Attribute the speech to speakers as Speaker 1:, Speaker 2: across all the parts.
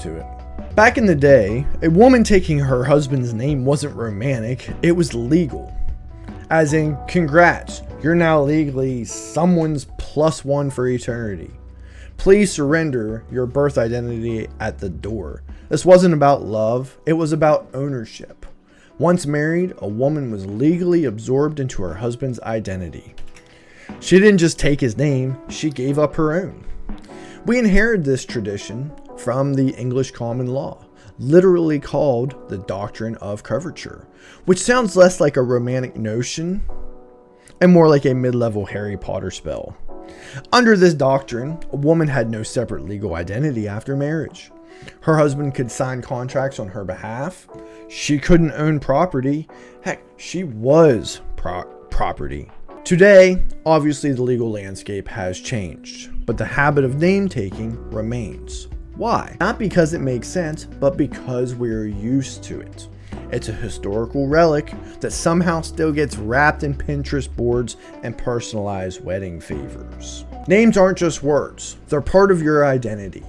Speaker 1: to it. Back in the day, a woman taking her husband's name wasn't romantic, it was legal. As in, congrats, you're now legally someone's +1 for eternity. Please surrender your birth identity at the door. This wasn't about love, it was about ownership. Once married, a woman was legally absorbed into her husband's identity. She didn't just take his name, she gave up her own. We inherited this tradition from the English common law, literally called the doctrine of coverture, which sounds less like a romantic notion and more like a mid-level Harry Potter spell. Under this doctrine, a woman had no separate legal identity after marriage. Her husband could sign contracts on her behalf. She couldn't own property. Heck, she was property. Today, obviously the legal landscape has changed, but the habit of name taking remains. Why? Not because it makes sense, but because we're used to it. It's a historical relic that somehow still gets wrapped in Pinterest boards and personalized wedding favors. Names aren't just words, they're part of your identity.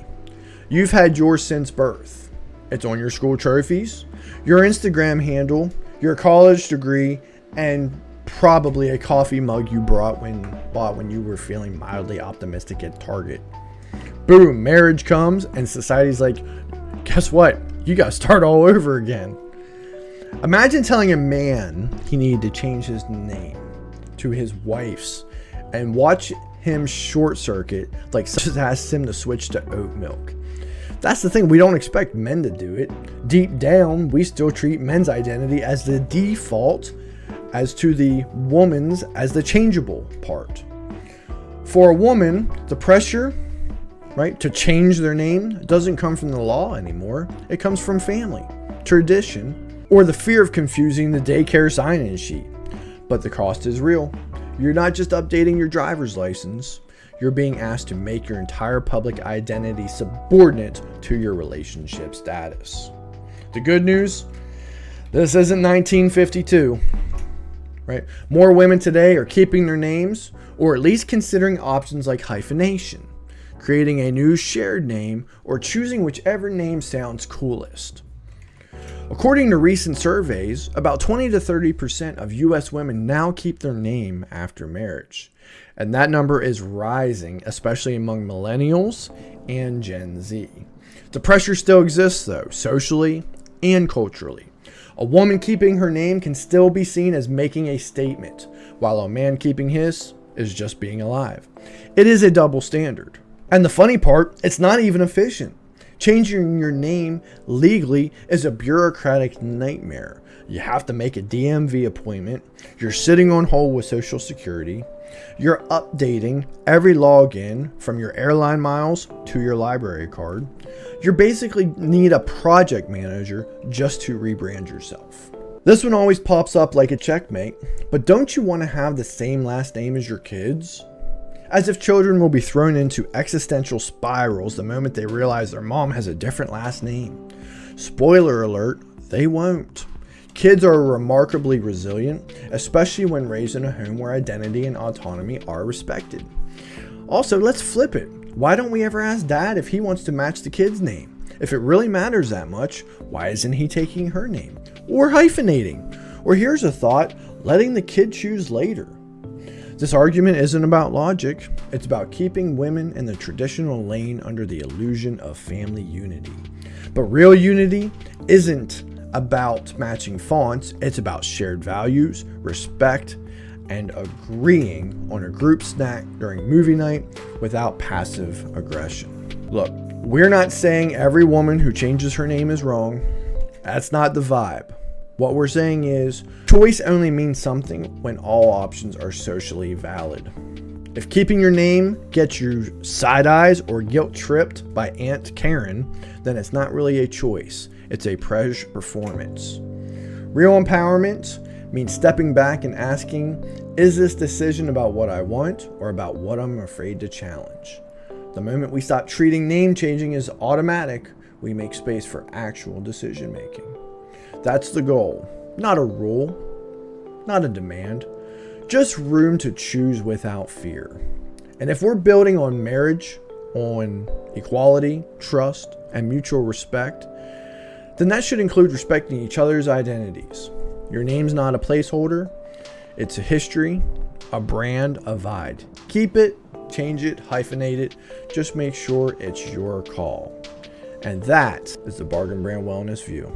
Speaker 1: You've had yours since birth. It's on your school trophies, your Instagram handle, your college degree, and probably a coffee mug you bought when you were feeling mildly optimistic at Target. Boom, marriage comes and society's like, guess what? You gotta start all over again. Imagine telling a man he needed to change his name to his wife's and watch him short circuit like someone asked him to switch to oat milk. That's the thing, we don't expect men to do it. Deep down, we still treat men's identity as the default, as to the woman's as the changeable part. For a woman, the pressure, right, to change their name doesn't come from the law anymore. It comes from family, tradition, or the fear of confusing the daycare sign-in sheet. But the cost is real. You're not just updating your driver's license. You're being asked to make your entire public identity subordinate to your relationship status. The good news, this isn't 1952, right? More women today are keeping their names, or at least considering options like hyphenation, creating a new shared name, or choosing whichever name sounds coolest. According to recent surveys, about 20 to 30% of US women now keep their name after marriage. And that number is rising, especially among millennials and Gen Z. The pressure still exists though, socially and culturally. A woman keeping her name can still be seen as making a statement, while a man keeping his is just being alive. It is a double standard. And the funny part, it's not even efficient. Changing your name legally is a bureaucratic nightmare. You have to make a DMV appointment. You're sitting on hold with Social Security. You're updating every login from your airline miles to your library card. You basically need a project manager just to rebrand yourself. This one always pops up like a checkmate, but don't you want to have the same last name as your kids? As if children will be thrown into existential spirals the moment they realize their mom has a different last name. Spoiler alert, they won't. Kids are remarkably resilient, especially when raised in a home where identity and autonomy are respected. Also, let's flip it. Why don't we ever ask Dad if he wants to match the kid's name? If it really matters that much, why isn't he taking her name? Or hyphenating? Or here's a thought, letting the kid choose later. This argument isn't about logic, it's about keeping women in the traditional lane under the illusion of family unity. But real unity isn't about matching fonts, it's about shared values, respect, and agreeing on a group snack during movie night without passive aggression. Look, we're not saying every woman who changes her name is wrong. That's not the vibe. What we're saying is, choice only means something when all options are socially valid. If keeping your name gets you side eyes or guilt tripped by Aunt Karen, then it's not really a choice, it's a performance. Real empowerment means stepping back and asking, is this decision about what I want or about what I'm afraid to challenge? The moment we stop treating name changing as automatic, we make space for actual decision making. That's the goal, not a rule, not a demand, just room to choose without fear. And if we're building on marriage, on equality, trust, and mutual respect, then that should include respecting each other's identities. Your name's not a placeholder. It's a history, a brand, a vibe. Keep it, change it, hyphenate it. Just make sure it's your call. And that is the Bargain Brand Wellness View.